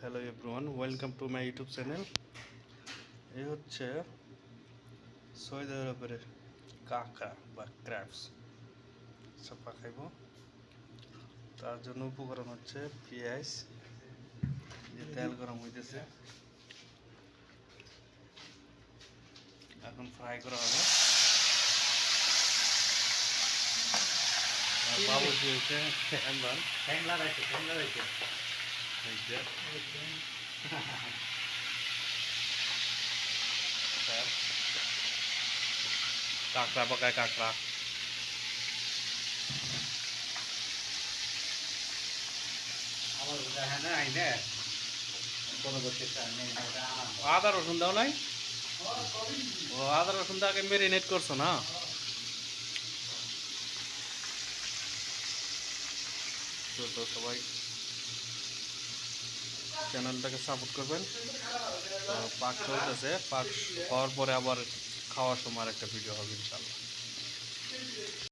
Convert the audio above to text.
Hello everyone, welcome to my YouTube channel. এই হচ্ছে Saudi আরবের কাঁকড়া বা ক্র্যাবস। চাপা খাইব, তার জন্য উপকরণ হচ্ছে পেঁয়াজ, যে তেল গরম হইতেছে, এখন ফ্রাই করা হবে। বাবু কি হয়েছে কাঁকড়া পাকায় কাঁকড়া। আদা রসুন দাও নাই? ও আদা রসুন দাকে মেরিনেট করছো না? তো সবাই চ্যানেলটাকে সাপোর্ট করবেন। তো পাক চলতেছে, পাক হওয়ার পরে আবার খাওয়ার সময় একটা ভিডিও হবে ইনশাল্লাহ।